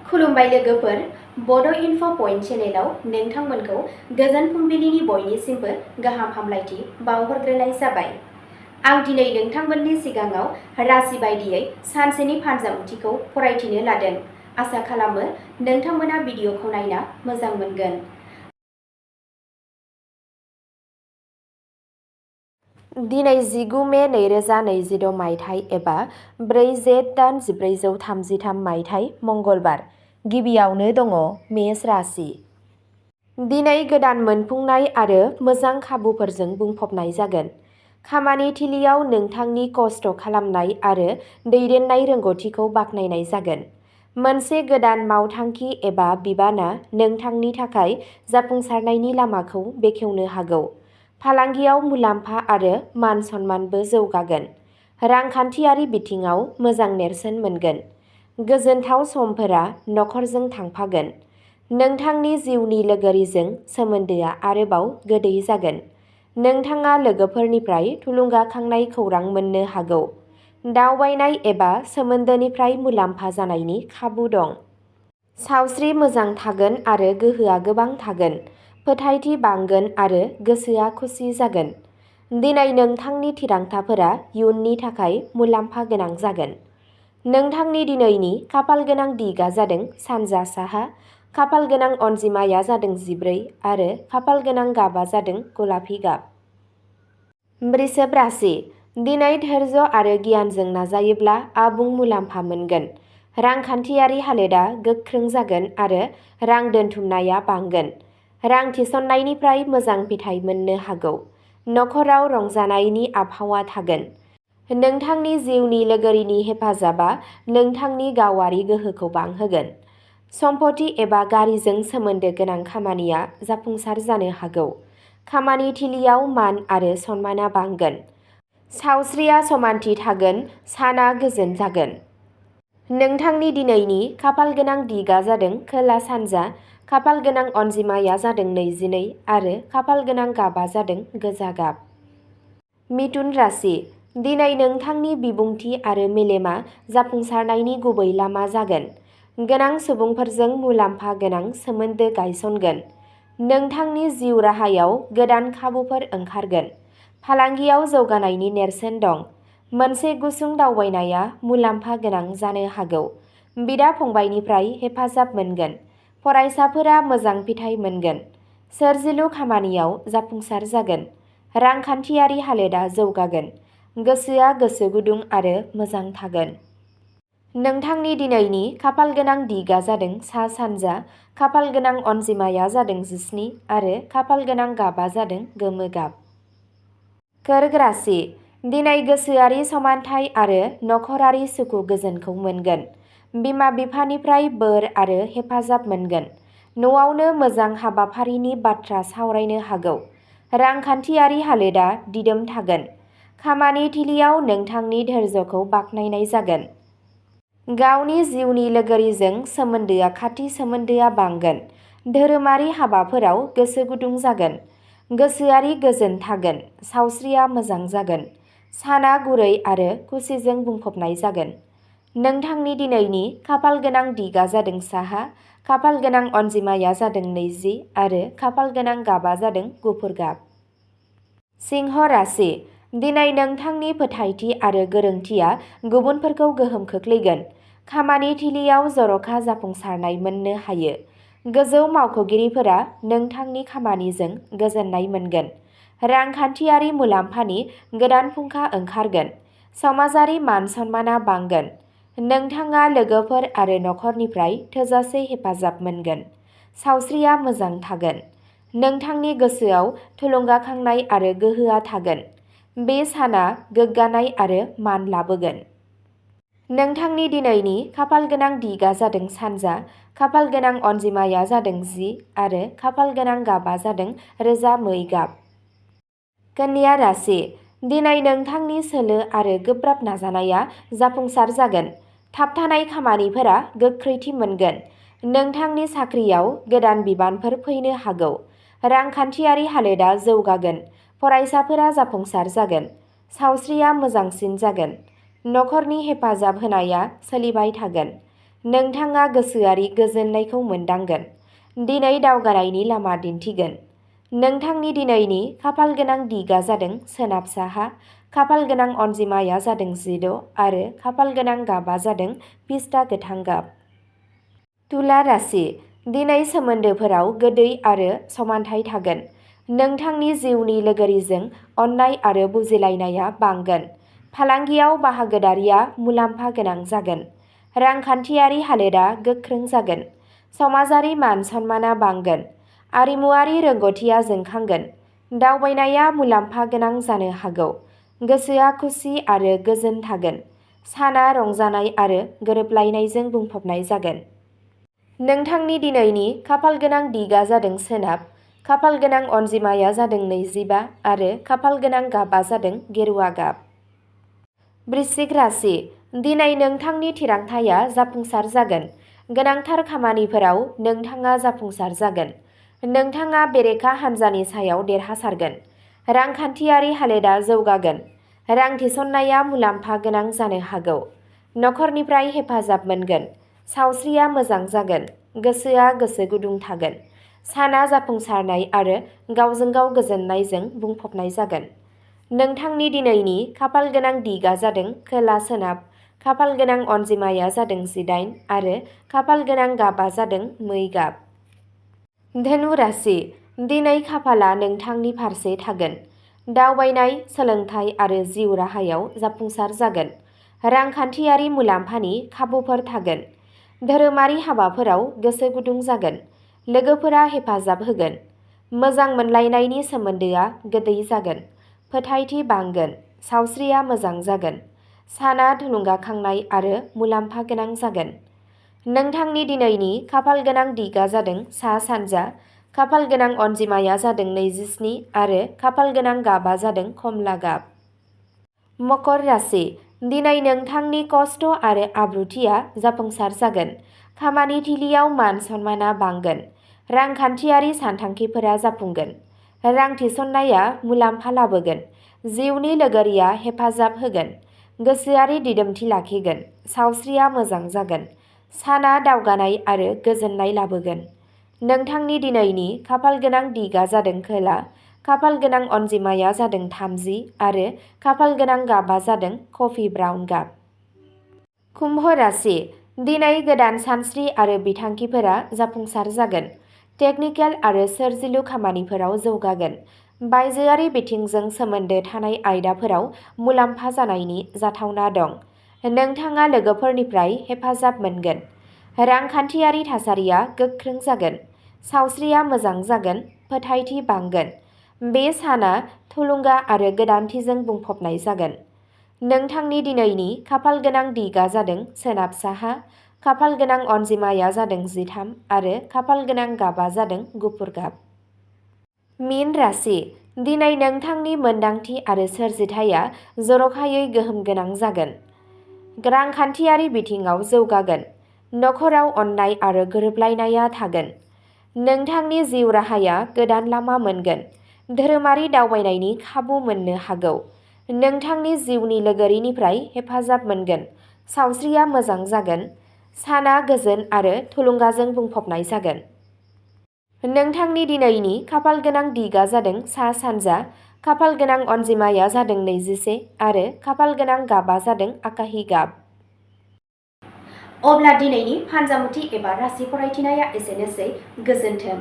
खुलुमबाय लोगोफोर, बड' इनफ' पइन्ट चेनेलाव नोंथांमोनखौ गोजोन फुंबिलिनि बयनिसिमबो गाहाम हामलायथि बावहरग्रोनाय जाबाय। आं दिनै नोंथांमोननि सिगाङाव राशि बायदियै सानसेनि फानजाब ओंथिखौ फरायथिनो लादों। आसा खालामो नोंथांमोना भिडिअखौ नायना मोजां मोनगोन। दिनै 19 मे 2026 मायथाइ एबा 4 जेठ दान 1433 मायथाइ मंगलबार। गिबियावनो दङ मेष राशि। दिनै गोदान मोनफुंनाय आरो मोजां खाबुफोरजों बुंफबनाय जागोन। खामानि थिलियाव नोंथांनि खस्थ' खालामनाय आरो दैदेननाय रोंग'थिखौ बाख्नायनाय जागोन। मोनसे गोदान मावथांखि एबा बिबानआ नोंथांनि थाखाय जाफुंसारनायनि लामाखौ बेखेवनो हागौ। फालांगियाव मुलाम्फा आरो मान सन्मानबो जौगागोन। रांखान्थियारि बिथिङाव मोजां नेरसोन मोनगोन। गोजोनथाव समफोरा नखरजों थांफागोन। नोंथांनि जिउनि लोगोरिजों सोमोन्दोआ आरोबाव गोदै जागोन। नोंथाङा लोगोफोरनिफ्राय थुलुंगाखांनाय खौरां मोननो हागौ। दावबायनाय एबा सोमोन्दोनिफ्राय मुलाम्फा जानायनि खाबु दं। सावस्रि मोजां थागोन आरो गोहोआ गोबां थागोन। फोथायथि बांगोन आरो गोसोआ खुसि जागोन। दिनै नोंथांनि थिरांथाफोरा इयुननि थाखाय मुलाम्फा गोनां जागोन। नोंथांनि दिनैनि खाफालगोनां दिगआ जादों सानजा साहा, खाफालगोनां अनजिमाया जादों 14 आरो खाफालगोनां गाबआ जादों गलापि गाब। वृषभ राशि। दिनै धैर्य आरो गियानजों नाजायोब्ला आबुं मुलाम्फा मोनगोन। रांखान्थियारि हालोदआ गोख्रों जागोन आरो रां दोनथुमनाया बांगोन। रां थिसननायनिफ्राय मोजां फिथाय मोननो हागौ। नखराव रंजानायनि आबहावा थागोन। नोंथांनि जिउनि लोगोरिनि हेफाजाबा नोंथांनि गावारि गोहोखौ बांहोगोन। सम्पथि एबा गारिजों सोमोन्दो गोनां खामानिया जाफुंसार जानो हागौ। खामानि थिलियाव मान आरो सन्मानआ बांगोन। सावस्रिया समानथि थागोन, साना गोजोन जागोन। नोंथांनि दिनैनि खाफालगोनां दिगआ जादों खोला सानजा, खाफालगोनां अनजिमाया जादों 22 आरो खाफालगोनां गाबआ जादों गोजा गाब। मिथुन राशि। दिनै नोंथांनि बिबुंथि आरो मेलेमआ जाफुंसारनायनि गुबै लामा जागोन। गोनां सुबुंफोरजों मुलाम्फा गोनां सोमोन्दो गायसनगोन। नोंथांनि जिउ राहायाव गोदान खाबुफोर ओंखारगोन। फालांगियाव जौगानायनि नेरसोन दं। मोनसे गुसुं दावबायनाया मुलाम्फा गोनां जानो हागौ। बिदा-फंबायनिफ्राय हेफाजाब मोनगोन। फरायसाफोरा मोजां फिथाय मोनगोन। सोरजिलु खामानियाव जाफुंसार जागोन। रांखान्थियारि हालोदआ जौगागोन। गोसोआ गोसो गुदुं आरो मोजां थागोन। नोंथांनि दिनैनि खाफालगोनां दिगआ जादों सा सानजा, खाफालगोनां अनजिमाया जादों 17 आरो खाफालगोनां गाबआ जादों गोमो गाब। कर्क राशि। दिनै गोसोआरि समानथाय आरो नखरारि सुखु गोजोनखौ मोनगोन। बिमा-बिफानिफ्राय बोर आरो हेफाजाब मोनगोन। न'आवनो मोजां हाबाफारिनि बाथ्रा सावरायनो हागौ। रांखान्थियारि हालोदआ दिदोम थागोन। खामानि थिलियाव नोंथांनि धैर्यखौ बाख्नायनाय जागोन। गावनि जिउनि लोगोरिजों सोमोन्दोआ खाथि सोमोन्दोआ बांगोन। धोरोमारि हाबाफोराव गोसो गुदुं जागोन। गोसोआरि गोजोन थागोन। सावस्रिया मोजां जागोन। साना गुरै आरो खुसिजों बुंफबनाय जागोन। नोंथांनि दिनैनि खाफालगोनां दिगआ जादों साहा, खाफालगोनां अनजिमाया जादों 20 आरो खाफालगोनां गाबआ जादों गुफुर गाब। सिंह राशि। दिनै नोंथांनि फोथायथि आरो गोरोंथिया गुबुनफोरखौ गोहोम खोख्लैगोन। खामानि थिलियाव जर'खा जाफुंसारनाय मोननो हायो। गोजौ मावख'गिरिफोरा नोंथांनि खामानिजों गोजोननाय मोनगोन। रांखान्थियारि मुलाम्फानि गोदान फुंखा ओंखारगोन। समाजारि मान सन्मानआ बांगोन। नोंथाङा लोगोफोर आरो नखरनिफ्राय थोजासे हेफाजाब मोनगोन। सावस्रिया मोजां थागोन। नोंथांनि गोसोआव थुलुंगाखांनाय आरो गोहोआ थागोन। बे साना गोग्गानाय आरो मान लाबोगोन। नोंथांनि दिनैनि खाफालगोनां दिगआ जादों सानजा, खाफालगोनां अनजिमाया जादों 10 आरो खाफालगोनां गाबआ जादों रोजा मै गाब। कन्या राशि। दिनै नोंथांनि सोलो आरो गोब्राब नाजानाया जाफुंसार जागोन। थाबथानाय खामानिफोरा गोख्रैथि मोनगोन। नोंथांनि साख्रियाव गोदान बिबानफोर फैनो हागौ। रांखान्थियारि हालोदआ जौगागोन। फरायसाफोरा जाफुंसार जागोन। सावस्रिया मोजांसिन जागोन। नखरनि हेफाजाब होनाया सोलिबाय थागोन। नोंथाङा गोसोआरि गोजोननायखौ मोनदांगोन। दिनै दावगानायनि लामा दिन्थिगोन। नोंथांनि दिनैनि खाफालगोनां दिगा जादों सोनाब साहा, खाफालगोनां अनजिमाया जादों 16 आरो खाफालगोनां गाबा जादों पिस्ता गोथां गाब। तुला राशि। दिनै सोमोन्दोफोराव गोदै आरो समानथाय थागोन। नोंथांनि जिउनि लोगोरिजों अननाय आरो बुजिलायनाया बांगोन। फालांगियाव बाहागोदारिया मुलाम्फा गोनां जागोन। रांखान्थियारि हालोदा गोख्रों जागोन। समाजारि मान सन्माना बांगोन। आरिमुआरि रोंग'थिया जोंखांगोन। दावबायनाया मुलाम्फा गोनां जानो हागौ। गोसोआ खुसि आरो गोजोन थागोन। साना रंजानाय आरो गोरोबलायनायजों बुंफबनाय जागोन। नोंथांनि दिनैनि खाफालगोनां दिगा जादों सोनाब, खाफालगोनां अनजिमाया जादों 25 आरो खाफालगोनां गाबा जादों गेरुआ गाब। वृश्चिक राशि। दिनै नोंथांनि थिरांथाया जाफुंसार जागोन। गोनांथार खामानिफोराव नोंथाङा जाफुंसार जागोन। नोंथाङा बेरेखा हान्जानि सायाव देरहासारगोन। रांखान्थियारि हालोदा जौगागोन। रां थिसननाया मुलाम्फा गोनां जानो हागौ। नखरनिफ्राय हेफाजाब मोनगोन। सावस्रिया मोजां जागोन। गोसोआ गोसो गुदुं थागोन। साना जाफुंसारनाय आरो गावजों गाव गोजोननायजों बुंफबनाय जागोन। नोंथांनि दिनैनि खाफालगोनां दिगा जादों खोला सोनाब, खाफालगोनां अनजिमाया जादों 18 आरो खाफालगोनां गाबा जादों मै गाब। धनु राशि। दिनै खाफाला नोंथांनि फारसे थागोन। दावबायनाय, सोलोंथाय आरो जिउ राहायाव जाफुंसार जागोन। रांखान्थियारि मुलाम्फानि खाबुफोर थागोन। धोरोमारि हाबाफोराव गोसो गुदुं जागोन। लोगोफोरा हेफाजाब होगोन। मोजां मोनलायनायनि सोमोन्दोआ गोदै जागोन। फोथायथि बांगोन। सावस्रिया मोजां जागोन। साना थुलुंगाखांनाय आरो मुलाम्फा गोनां जागोन। नोंथांनि दिनैनि खाफालगोनां दिगा जादों सा-सानजा, खाफालगोनां अनजिमाया जादों 27 आरो खाफालगोनां गाबा जादों खमला गाब। मकर राशि। दिनै नोंथांनि खस्थ' आरो आब्रुथिया जाफुंसार जागोन। खामानि थिलियाव मान सन्माना बांगोन। रांखान्थियारि सानथांखिफोरा जाफुंगोन। रां थिसननाया मुलाम्फा लाबोगोन। जिउनि लोगोरिया हेफाजाब होगोन। गोसोआरि दिदोमथि लाखिगोन। सावस्रिया मोजां जागोन। साना दावगानाय आरो गोजोननाय लाबोगोन। नोंथांनि दिनैनि खाफालगोनां दिगा जादों खोला, खाफालगोनां अनजिमाया जादों 30 आरो खाफालगोनां गाबा जादों कफि ब्राउन गाब। कुम्भ राशि। दिनै गोदान सानस्रि आरो बिथांखिफोरा जाफुंसार जागोन। टेकनिकेल आरो सोरजिलु खामानिफोराव जौगागोन। बायजोआरि बिथिंजों सोमोन्दो थानाय आयदाफोराव मुलाम्फा जानायनि जाथावना दं। नोंथाङा लोगोफोरनिफ्राय हेफाजाब मोनगोन। रांखान्थियारि थासारिया गोख्रों जागोन। सावस्रिया मोजां जागोन। फोथायथि बांगोन। बे साना थुलुंगा आरो गोदानथिजों बुंफबनाय जागोन। नोंथांनि दिनैनि खाफालगोनां दिगा जादों सोनाब साहा, खाफालगोनां अनजिमाया जादों 13 आरो खाफालगोनां गाबा जादों गुफुर गाब। मीन राशि। दिनै नोंथांनि मोनदांथि आरो सोरजिथाया जर'खायै गोहोम गोनां जागोन। रांखान्थियारि बिथिङाव जौगागोन। नखराव अननाय आरो गोरोबलायनाया थागोन। नोंथांनि जिउ राहाया गोदान लामा मोनगोन। धोरोमारि दावबायनायनि खाबु मोननो हागौ। नोंथांनि जिउनि लोगोरिनिफ्राय हेफाजाब मोनगोन। सावस्रिया मोजां जागोन। साना गोजोन आरो थुलुंगाजों बुंफबनाय जागोन। नोंथांनि दिनैनि खाफालगोनां दिगा जादों सा-सानजा, खाफालगोनां अनजिमाया जादों 21 आरो खाफालगोनां गाबा जादों आकाहि गाब। अब्ला दिनैनि फानजामुथि एबा राशि फरायथिनाया एसेनोसै। गोजोन्थों।